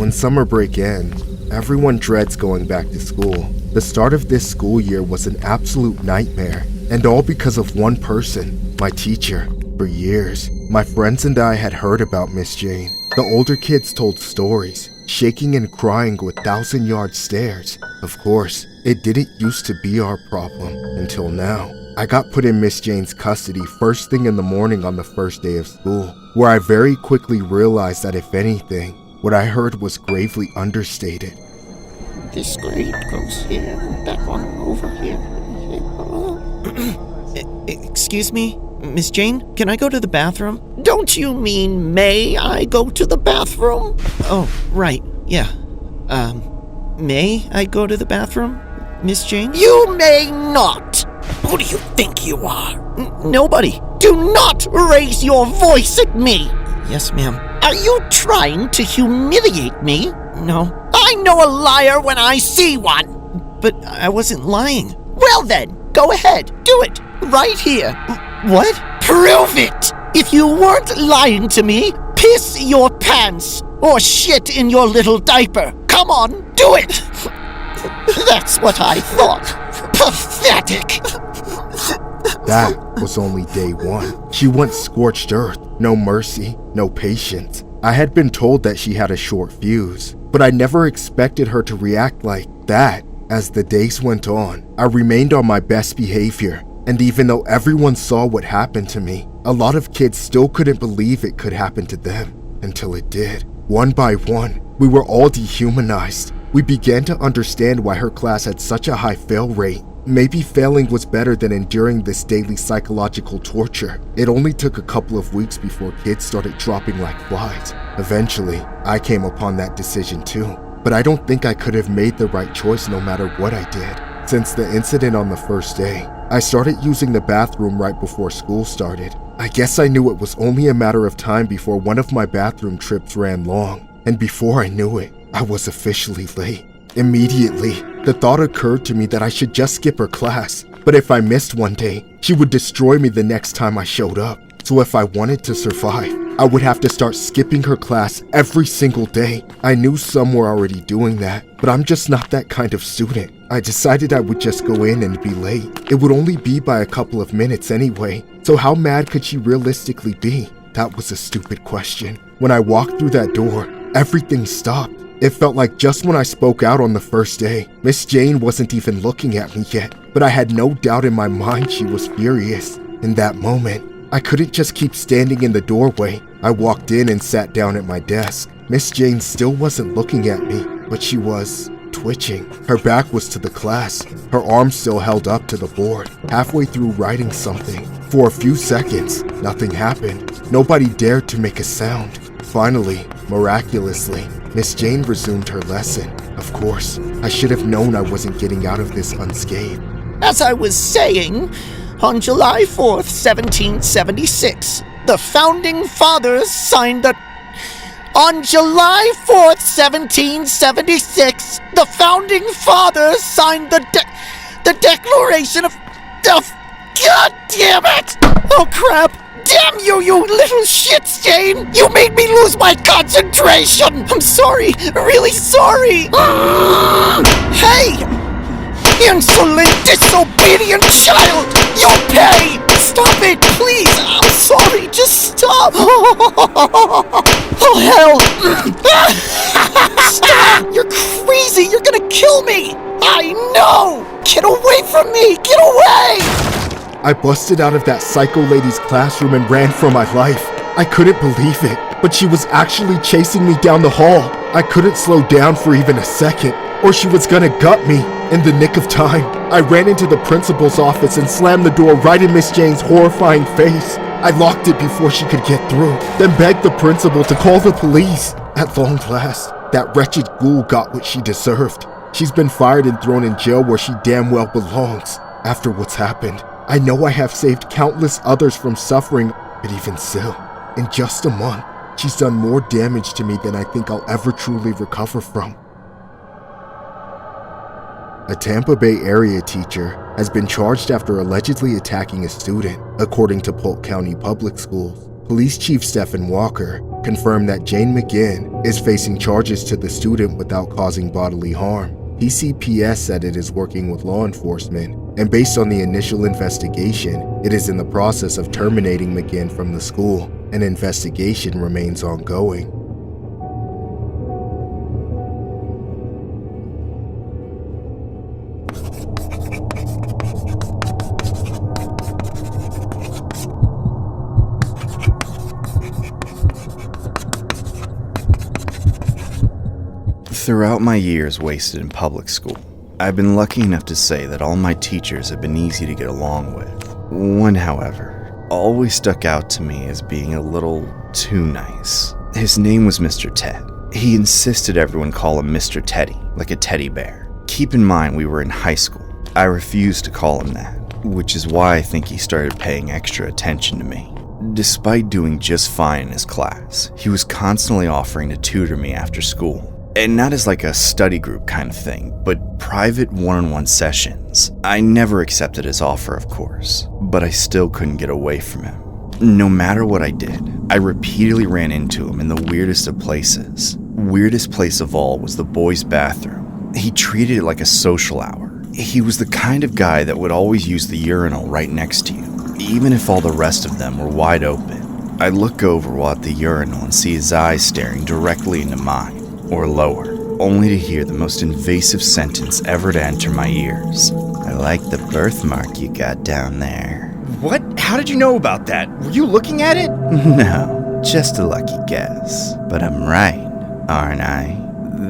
When summer break ends, everyone dreads going back to school. The start of this school year was an absolute nightmare, and all because of one person, my teacher. For years, my friends and I had heard about Miss Jane. The older kids told stories, shaking and crying with 1,000-yard stares. Of course, it didn't used to be our problem until now. I got put in Miss Jane's custody first thing in the morning on the first day of school, where I very quickly realized that if anything, what I heard was gravely understated. This grade goes here, that one over here. Excuse me, Miss Jane, can I go to the bathroom? Don't you mean may I go to the bathroom? Oh, right, yeah. May I go to the bathroom, Miss Jane? You may not! Who do you think you are? Nobody. Do not raise your voice at me! Yes, ma'am. Are you trying to humiliate me? No. I know a liar when I see one! But I wasn't lying. Well then, go ahead, do it, right here. What? Prove it! If you weren't lying to me, piss your pants or shit in your little diaper. Come on, do it! That's what I thought. Pathetic! That was only day one. She went scorched earth, no mercy, no patience. I had been told that she had a short fuse, but I never expected her to react like that. As the days went on, I remained on my best behavior, and even though everyone saw what happened to me, a lot of kids still couldn't believe it could happen to them, until it did. One by one, we were all dehumanized. We began to understand why her class had such a high fail rate. Maybe failing was better than enduring this daily psychological torture. It only took a couple of weeks before kids started dropping like flies. Eventually, I came upon that decision too. But I don't think I could have made the right choice no matter what I did. Since the incident on the first day, I started using the bathroom right before school started. I guess I knew it was only a matter of time before one of my bathroom trips ran long. And before I knew it, I was officially late. Immediately, the thought occurred to me that I should just skip her class. But if I missed one day, she would destroy me the next time I showed up. So if I wanted to survive, I would have to start skipping her class every single day. I knew some were already doing that, but I'm just not that kind of student. I decided I would just go in and be late. It would only be by a couple of minutes anyway, so how mad could she realistically be? That was a stupid question. When I walked through that door, everything stopped. It felt like just when I spoke out on the first day, Miss Jane wasn't even looking at me yet, but I had no doubt in my mind she was furious. In that moment, I couldn't just keep standing in the doorway. I walked in and sat down at my desk. Miss Jane still wasn't looking at me, but she was twitching. Her back was to the class. Her arm still held up to the board, halfway through writing something. For a few seconds, nothing happened. Nobody dared to make a sound. Finally, miraculously, Miss Jane resumed her lesson. Of course, I should have known I wasn't getting out of this unscathed. As I was saying, on July 4th, 1776, the Founding Fathers signed the... On July 4th, 1776, the Founding Fathers signed the Declaration of... God damn it! Oh crap! Damn you, you little shits, Jane! You made me lose my concentration! I'm sorry, really sorry! Hey! Insolent, disobedient child! You'll pay! Stop it, please! I'm sorry, just stop! Oh, hell! Stop! You're crazy! You're gonna kill me! I know! Get away from me! Get away! I busted out of that psycho lady's classroom and ran for my life. I couldn't believe it, but she was actually chasing me down the hall. I couldn't slow down for even a second, or she was gonna gut me. In the nick of time, I ran into the principal's office and slammed the door right in Miss Jane's horrifying face. I locked it before she could get through, then begged the principal to call the police. At long last, that wretched ghoul got what she deserved. She's been fired and thrown in jail where she damn well belongs. After what's happened, I know I have saved countless others from suffering, but even so, in just a month, she's done more damage to me than I think I'll ever truly recover from. A Tampa Bay area teacher has been charged after allegedly attacking a student, according to Polk County Public Schools. Police Chief Stephen Walker confirmed that Jane McGinn is facing charges to the student without causing bodily harm. PCPS said it is working with law enforcement, and based on the initial investigation, it is in the process of terminating McGinn from the school. An investigation remains ongoing. Throughout my years wasted in public school, I've been lucky enough to say that all my teachers have been easy to get along with. One, however, always stuck out to me as being a little too nice. His name was Mr. Ted. He insisted everyone call him Mr. Teddy, like a teddy bear. Keep in mind we were in high school. I refused to call him that, which is why I think he started paying extra attention to me. Despite doing just fine in his class, he was constantly offering to tutor me after school. And not as like a study group kind of thing, but private one-on-one sessions. I never accepted his offer, of course, but I still couldn't get away from him. No matter what I did, I repeatedly ran into him in the weirdest of places. Weirdest place of all was the boys' bathroom. He treated it like a social hour. He was the kind of guy that would always use the urinal right next to you, even if all the rest of them were wide open. I'd look over while at the urinal and see his eyes staring directly into mine, or lower, only to hear the most invasive sentence ever to enter my ears. I like the birthmark you got down there. What? How did you know about that? Were you looking at it? No, just a lucky guess. But I'm right, aren't I?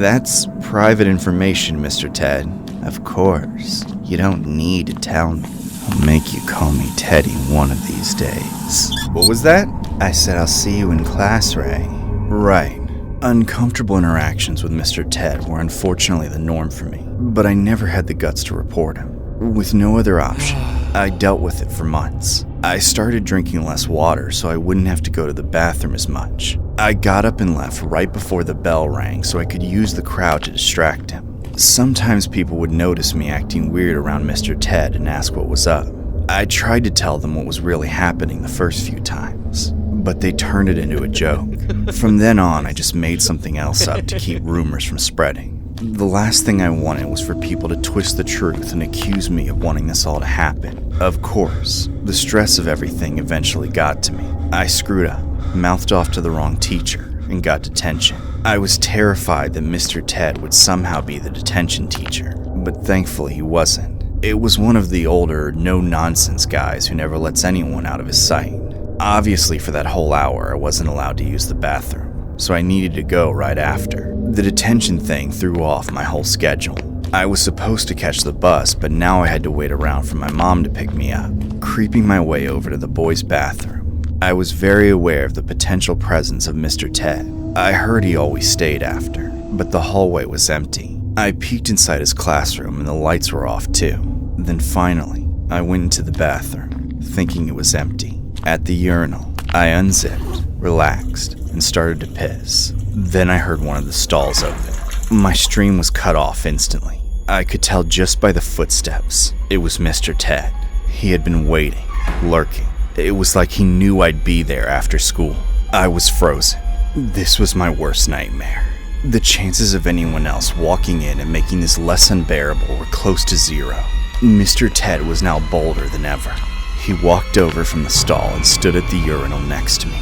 That's private information, Mr. Ted. Of course, you don't need to tell me. I'll make you call me Teddy one of these days. What was that? I said I'll see you in class, Ray. Right. Uncomfortable interactions with Mr. Ted were unfortunately the norm for me, but I never had the guts to report him. With no other option, I dealt with it for months. I started drinking less water so I wouldn't have to go to the bathroom as much. I got up and left right before the bell rang so I could use the crowd to distract him. Sometimes people would notice me acting weird around Mr. Ted and ask what was up. I tried to tell them what was really happening the first few times, but they turned it into a joke. From then on, I just made something else up to keep rumors from spreading. The last thing I wanted was for people to twist the truth and accuse me of wanting this all to happen. Of course, the stress of everything eventually got to me. I screwed up, mouthed off to the wrong teacher, and got detention. I was terrified that Mr. Ted would somehow be the detention teacher, but thankfully he wasn't. It was one of the older, no-nonsense guys who never lets anyone out of his sight. Obviously, for that whole hour, I wasn't allowed to use the bathroom, so I needed to go right after. The detention thing threw off my whole schedule. I was supposed to catch the bus, but now I had to wait around for my mom to pick me up, creeping my way over to the boys' bathroom. I was very aware of the potential presence of Mr. Ted. I heard he always stayed after, but the hallway was empty. I peeked inside his classroom and the lights were off too. Then finally, I went into the bathroom, thinking it was empty. At the urinal, I unzipped, relaxed, and started to piss. Then I heard one of the stalls open. My stream was cut off instantly. I could tell just by the footsteps. It was Mr. Ted. He had been waiting, lurking. It was like he knew I'd be there after school. I was frozen. This was my worst nightmare. The chances of anyone else walking in and making this less unbearable were close to zero. Mr. Ted was now bolder than ever. He walked over from the stall and stood at the urinal next to me.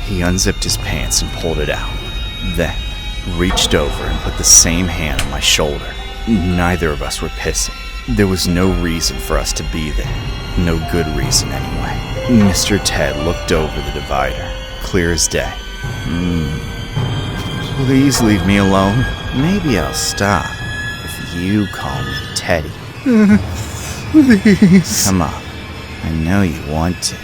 He unzipped his pants and pulled it out. Then, reached over and put the same hand on my shoulder. Neither of us were pissing. There was no reason for us to be there. No good reason anyway. Mr. Ted looked over the divider, clear as day. Please leave me alone. Maybe I'll stop if you call me Teddy. Please. Come on. I know you want to.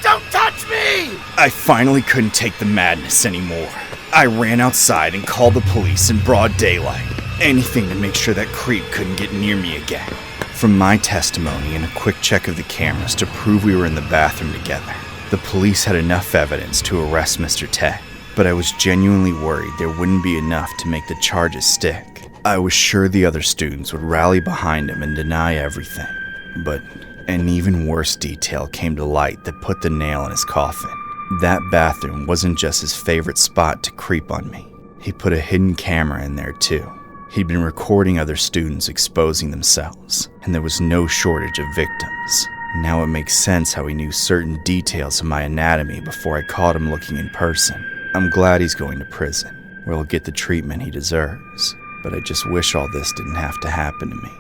Don't touch me! I finally couldn't take the madness anymore. I ran outside and called the police in broad daylight. Anything to make sure that creep couldn't get near me again. From my testimony and a quick check of the cameras to prove we were in the bathroom together, the police had enough evidence to arrest Mr. Ted. But I was genuinely worried there wouldn't be enough to make the charges stick. I was sure the other students would rally behind him and deny everything. But an even worse detail came to light that put the nail in his coffin. That bathroom wasn't just his favorite spot to creep on me. He put a hidden camera in there too. He'd been recording other students exposing themselves, and there was no shortage of victims. Now it makes sense how he knew certain details of my anatomy before I caught him looking in person. I'm glad he's going to prison, where he'll get the treatment he deserves, but I just wish all this didn't have to happen to me.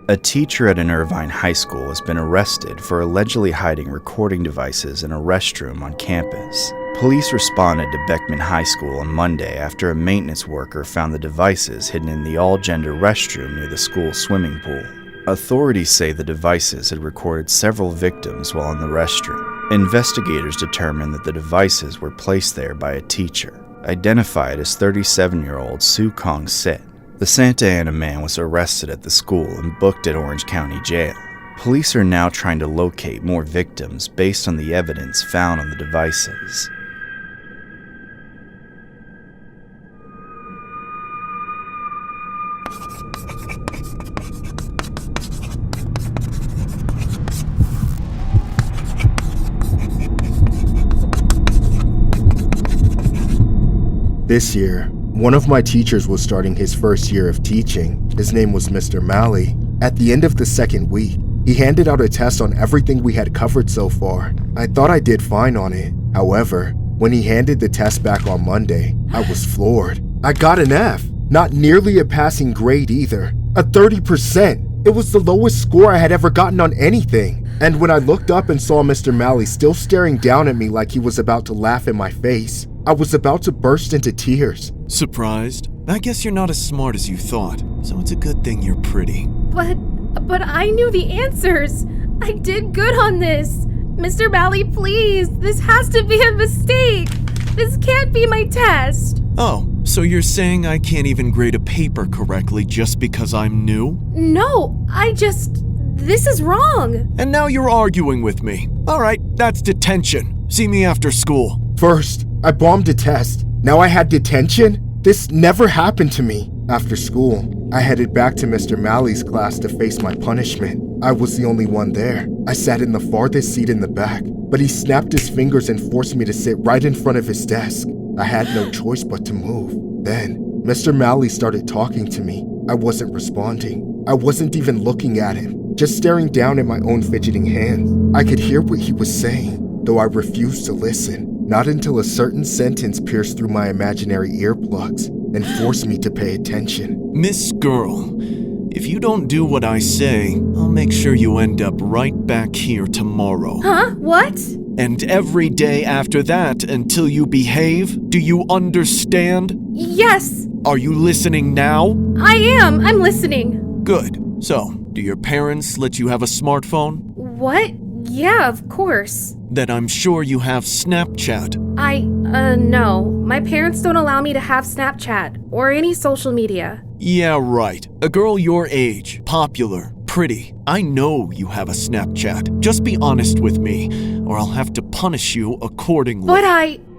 A teacher at an Irvine high school has been arrested for allegedly hiding recording devices in a restroom on campus. Police responded to Beckman High School on Monday after a maintenance worker found the devices hidden in the all-gender restroom near the school swimming pool. Authorities say the devices had recorded several victims while in the restroom. Investigators determined that the devices were placed there by a teacher, identified as 37-year-old Sue Kong Sit. The Santa Ana man was arrested at the school and booked at Orange County Jail. Police are now trying to locate more victims based on the evidence found on the devices. This year, one of my teachers was starting his first year of teaching. His name was Mr. Malley. At the end of the second week, he handed out a test on everything we had covered so far. I thought I did fine on it. However, when he handed the test back on Monday, I was floored. I got an F. Not nearly a passing grade either. A 30%. It was the lowest score I had ever gotten on anything. And when I looked up and saw Mr. Malley still staring down at me like he was about to laugh in my face, I was about to burst into tears. Surprised? I guess you're not as smart as you thought, so it's a good thing you're pretty. But I knew the answers. I did good on this. Mr. Malley, please. This has to be a mistake. This can't be my test. Oh, so you're saying I can't even grade a paper correctly just because I'm new? No, this is wrong. And now you're arguing with me. All right, that's detention. See me after school. First, I bombed a test. Now I had detention? This never happened to me. After school, I headed back to Mr. Malley's class to face my punishment. I was the only one there. I sat in the farthest seat in the back, but he snapped his fingers and forced me to sit right in front of his desk. I had no choice but to move. Then, Mr. Malley started talking to me. I wasn't responding. I wasn't even looking at him, just staring down at my own fidgeting hands. I could hear what he was saying, though I refused to listen. Not until a certain sentence pierced through my imaginary earplugs and forced me to pay attention. Miss Girl, if you don't do what I say, I'll make sure you end up right back here tomorrow. Huh? What? And every day after that until you behave. Do you understand? Yes. Are you listening now? I am. I'm listening. Good. So, do your parents let you have a smartphone? What? Yeah, of course. Then I'm sure you have Snapchat. No. My parents don't allow me to have Snapchat or any social media. Yeah, right. A girl your age, popular, pretty. I know you have a Snapchat. Just be honest with me, or I'll have to punish you accordingly. But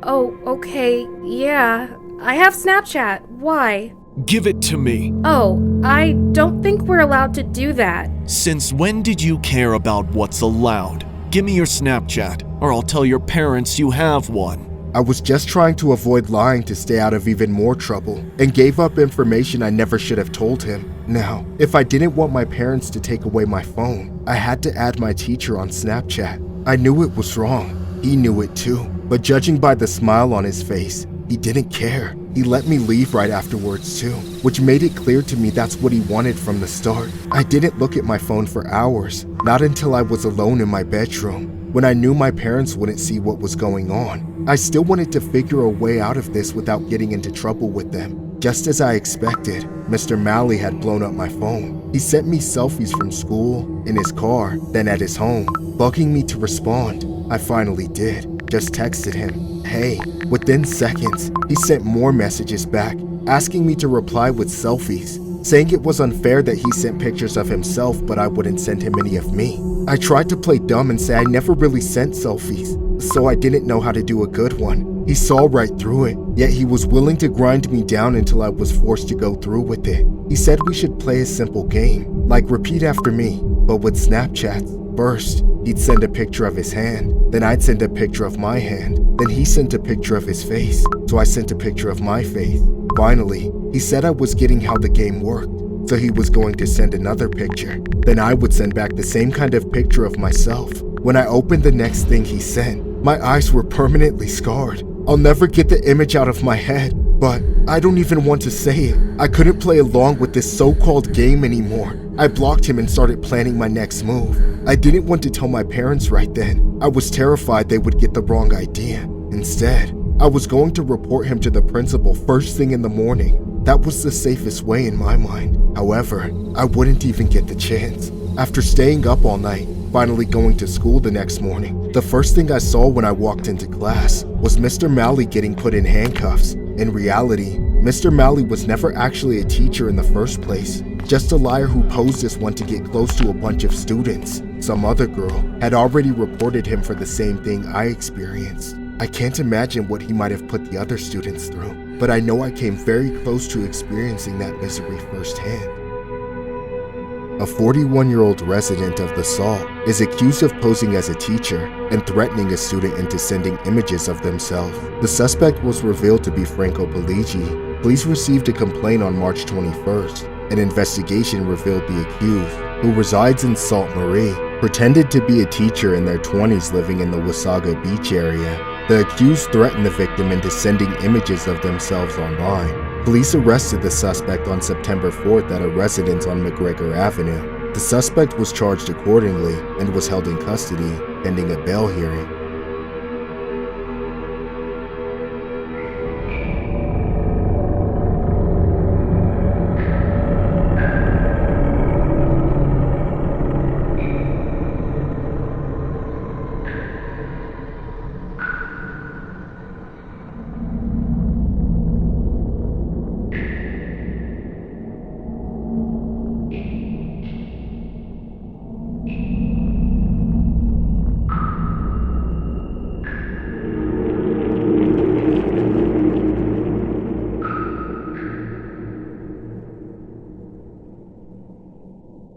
Oh, okay. Yeah. I have Snapchat. Why? Give it to me. Oh, I don't think we're allowed to do that. Since when did you care about what's allowed? Give me your Snapchat, or I'll tell your parents you have one. I was just trying to avoid lying to stay out of even more trouble, and gave up information I never should have told him. Now, if I didn't want my parents to take away my phone, I had to add my teacher on Snapchat. I knew it was wrong. He knew it too. But judging by the smile on his face, he didn't care. He let me leave right afterwards too, which made it clear to me that's what he wanted from the start. I didn't look at my phone for hours, not until I was alone in my bedroom, when I knew my parents wouldn't see what was going on. I still wanted to figure a way out of this without getting into trouble with them. Just as I expected, Mr. Malley had blown up my phone. He sent me selfies from school, in his car, then at his home, bugging me to respond. I finally did. Just texted him, hey. Within seconds, he sent more messages back, asking me to reply with selfies, saying it was unfair that he sent pictures of himself but I wouldn't send him any of me. I tried to play dumb and say I never really sent selfies, so I didn't know how to do a good one. He saw right through it, yet he was willing to grind me down until I was forced to go through with it. He said we should play a simple game, like repeat after me, but with Snapchats. First, He'd send a picture of his hand, then I'd send a picture of my hand, then he sent a picture of his face, so I sent a picture of my face. Finally, he said I was getting how the game worked, so he was going to send another picture. Then I would send back the same kind of picture of myself. When I opened the next thing he sent, my eyes were permanently scarred. I'll never get the image out of my head, but I don't even want to say it. I couldn't play along with this so-called game anymore. I blocked him and started planning my next move. I didn't want to tell my parents right then. I was terrified they would get the wrong idea. Instead, I was going to report him to the principal first thing in the morning. That was the safest way in my mind. However, I wouldn't even get the chance. After staying up all night, finally going to school the next morning, the first thing I saw when I walked into class was Mr. Malley getting put in handcuffs. In reality, Mr. Malley was never actually a teacher in the first place, just a liar who posed as one to get close to a bunch of students. Some other girl had already reported him for the same thing I experienced. I can't imagine what he might have put the other students through, but I know I came very close to experiencing that misery firsthand. A 41-year-old resident of the Salt is accused of posing as a teacher and threatening a student into sending images of themselves. The suspect was revealed to be Franco Pelleggi. Police received a complaint on March 21st. An investigation revealed the accused, who resides in Sault Marie, pretended to be a teacher in their 20s living in the Wasaga Beach area. The accused threatened the victim into sending images of themselves online. Police arrested the suspect on September 4th at a residence on McGregor Avenue. The suspect was charged accordingly and was held in custody pending a bail hearing.